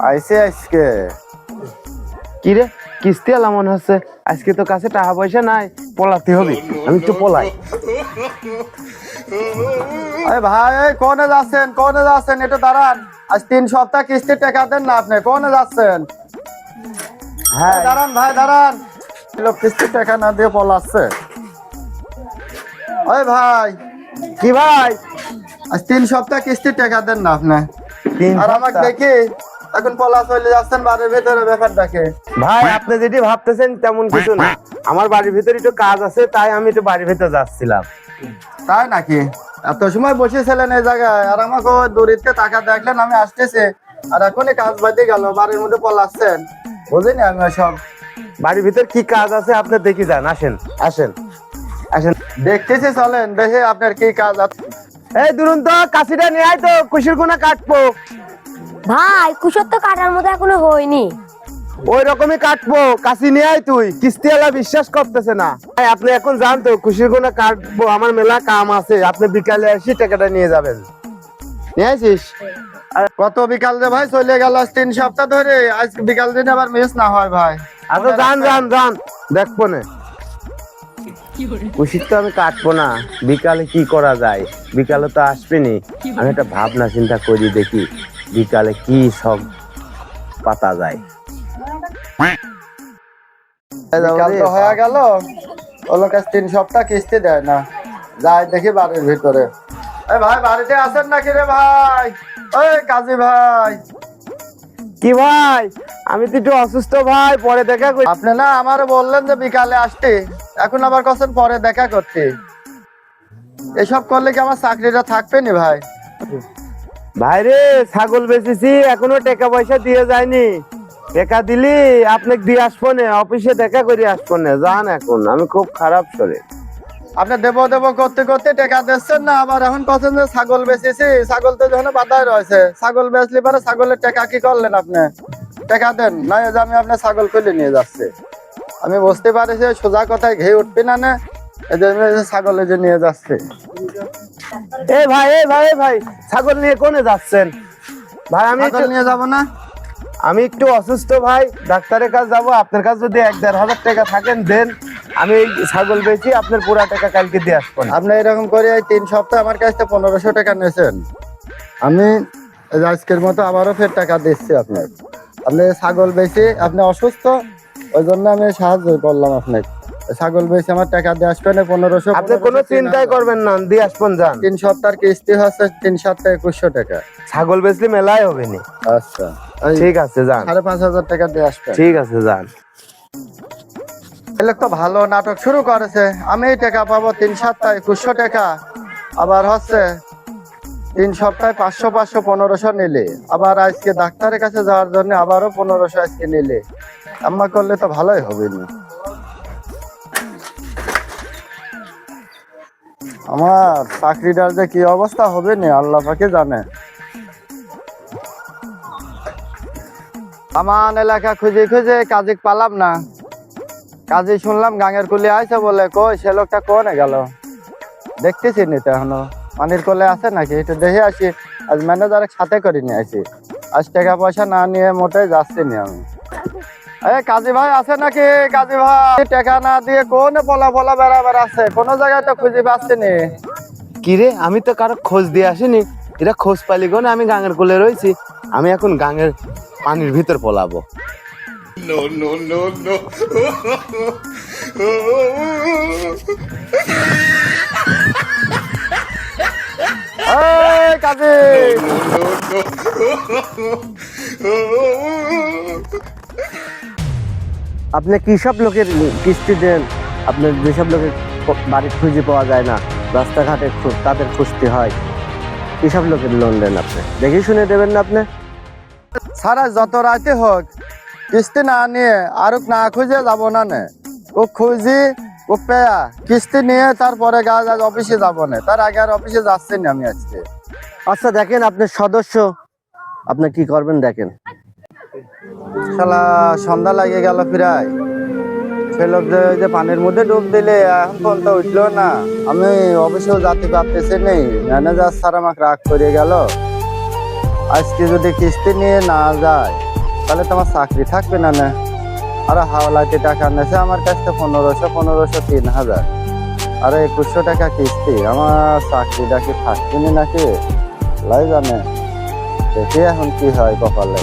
আইসে আজকে কি রে কিস্তি আলা মনে হচ্ছে আজকে তো কাছে টাকা পয়সা নাই পলাতে হবে আমি একটু পলাই আরে ভাই কোনে যাচ্ছেন একটু দাঁড়ান আজ 3 সপ্তাহ কিস্তির টাকা দেন না আপনি কোনে যাচ্ছেন হ্যাঁ দাঁড়ান ভাই দাঁড়ান লোক কিস্তির টাকা না দিয়ে পলাচ্ছে ওই ভাই কি ভাই আজ 3 সপ্তাহ কিস্তির টাকা দেন না আপনি আর আমাকে দেখি এখন পলা চলে যাচ্ছেন বাড়ির ভেতরে ব্যাপারটাকে ভাই আপনি যেটি ভাবতেছেন তেমন কিছু না আমার বাড়ির ভিতরে একটু কাজ আছে তাই আমি একটু বাড়ির ভিতরে যাচ্ছিলাম তাই নাকি এত সময় বসেছিলেন এই জায়গায় আর আমাকে দূরিতে টাকা দেখলেন আমি আসতেছি আর এখনই কাজ বাদে গেল বাড়ির মধ্যে পলাচ্ছেন বুঝিনি আমি সব বাড়ির ভিতর কি কাজ আছে আপনি দেখি যান আসেন আসেন আসেন দেখতেছি চলেন দেখে আপনার কি কাজ আছে এই দুরন্ত কাশিটা নিয়ে আয় তো কুশির কোনা কাটবো ভাই কুশর তো কাটার মতো এখনো হয়নি। ওই রকমই কাটবো কাশি নিয়ে আয় তুই কিস্তিওয়ালা বিশ্বাস করতেছে না ভাই, আপনি এখন যান তো কুশির কোনা কাটবো আমার মেলা কাম আছে আপনি বিকালে এসে টাকাটা নিয়ে যাবেন নিয়ে আসিস কত বিকাল যে ভাই চলে গেল আজ 3 সপ্তাহ ধরে আজ বিকাল দিন আবার মিস না হয় ভাই আচ্ছা যান দেখবো না কুশির তো আমি কাটবো না বিকালে কি করা যায় বিকালে তো আসবেনি আমি একটা ভাবনা চিন্তা করি দেখি বিকালে কি সব পাতা যায় বিকাল তো হয়ে গেল ও লোক আজ 3 সপ্তাহ কিস্তি দেয় না যাই দেখি বাড়ির ভিতরে এই ভাই বাড়িতে আছেন নাকি রে ভাই ওই কাজী ভাই কি ভাই আমি তো একটু অসুস্থ ভাই পরে দেখা করি আপনি না আমারও বললেন যে বিকালে আসতে এখন আবার কখন পরে দেখা করতে এসব করলে কি আমার চাকরিটা থাকবে নি ভাই ভাই রে ছাগল বেচেছি এখনো টাকা পয়সা দিয়ে যায়নি টাকা দিলি আপনাকে দিয়ে আসবো না অফিসে দেখা করে আসবো না যান এখন আমি খুব খারাপ শরীর আপনি দেব করতে করতে টাকা দিচ্ছেন না আবার এখন কখন যে ছাগল বেচেছি ছাগল তো যখন বাধায় রয়েছে ছাগল বেচলি পরে ছাগলের টাকা কি করলেন আপনি টাকা দেন না যে আমি আপনার ছাগল খুলে নিয়ে যাচ্ছি আমি বুঝতে পারছি সোজা কথায় ঘেয়ে উঠবি না এই জন্য ছাগল যে নিয়ে যাচ্ছে এ ভাই ছাগল নিয়ে কোনে যাচ্ছেন ভাই ছাগল নিয়ে যাব না আমি একটু অসুস্থ ভাই ডাক্তারের কাছে যাবো আপনার কাছে যদি 1-1.5 টাকা থাকেন দেন আমি এই ছাগল বেচি আপনার পুরা টাকা কালকে দিয়ে আসবো না আপনি এরকম করে 3 সপ্তাহ আমার কাছ থেকে 1500 টাকা নিয়েছেন আমি আজকের মতো আবারও ফের টাকা দিচ্ছি আপনার আপনি ছাগল বেচে আপনি অসুস্থ ওই জন্য আমি সাহায্য করলাম আপনাকে ছাগল বেচে আমার টাকা দিয়ে আসবেন 1500 আপনি কোনো চিন্তাই করবেন না দিয়ে আসবেন যান 3 সপ্তাহের কিস্তি হচ্ছে 3 সপ্তাহে 2100 টাকা ছাগল বেচলে মেলাই হবে না আচ্ছা ঠিক আছে যান 5500 টাকা দিয়ে আসবেন ঠিক আছে যান এলে তো ভালো নাটক শুরু করেছে আমি টাকা পাবো 3 সপ্তাহে 2100 টাকা আবার হচ্ছে 3 সপ্তাহে 500 1500 নিলে আবার আজকে ডাক্তারের কাছে যাওয়ার জন্য আবারও 1500 আজকে নিলে আম্মা করলে তো ভালোই হবে না আমার চাকরিটার যে কি অবস্থা হবে না আল্লাহ পাকে জানে আমার এলাকা খুঁজে খুঁজে কাজে পালাম না কাজে শুনলাম গাঙের কুলি আইছে বলে কই সে লোকটা কোনে গেল দেখতেছি নি তো এখনো পানির কোলে আছে নাকি একটু দেখে আসি আজ ম্যানেজারের সাথে করে নিয়ে আসি আজ টাকা পয়সা না নিয়ে মোটে যাচ্ছি নি আমি কাজী ভাই আছে নাকি কাজী ভাই টাকা না দিয়ে কোনে পলা বেড়াবার আছে কোনো জায়গায় তো খুঁজে পাচ্ছি নি কি রে আমি তো কারো খোঁজ দিয়ে আসিনি এটা খোঁজ পালি কোনে আমি গাঙের কোলে রয়েছি আমি এখন গাঙের পানির ভিতর পলাবো No. কাজী আপনি কি সব লোকের কিস্তি দেন আপনার যেসব লোকের বাড়ি খুঁজে পাওয়া যায় না রাস্তাঘাটে তাদের খুঁজতে হয় কিসব লোকের লোন দেন আপনি দেখে শুনে দেবেন না আপনি সারা যত রাতে হোক কিস্তি না নিয়ে আর না খুঁজে যাবো না ও খুঁজি ও পেয়া কিস্তি নিয়ে তারপরে গাছ আজ অফিসে যাবো না তার আগে আর অফিসে যাচ্ছি না আমি আজকে আচ্ছা দেখেন আপনার সদস্য আপনি কি করবেন দেখেন শালা সন্ধ্যা লাগে গেল প্রায় সে লোক যে পানির মধ্যে ডুব দিলে এখন পর্যন্ত উঠলো না আমি অফিসেও যেতে পারতেছি নেই ম্যানেজার স্যার আমাকে রাগ করে গেল আজকে যদি কিস্তি নিয়ে না যায় তাহলে তোমার চাকরি থাকবে না না। আরে হাওলাতে টাকা নেছে আমার কাছ থেকে 1500 3000, আরে 2100 টাকা কিস্তি। আমার চাকরিটা কি থাকবে নাকি লাই জানে। দেখি এখন কি হয় কপালে।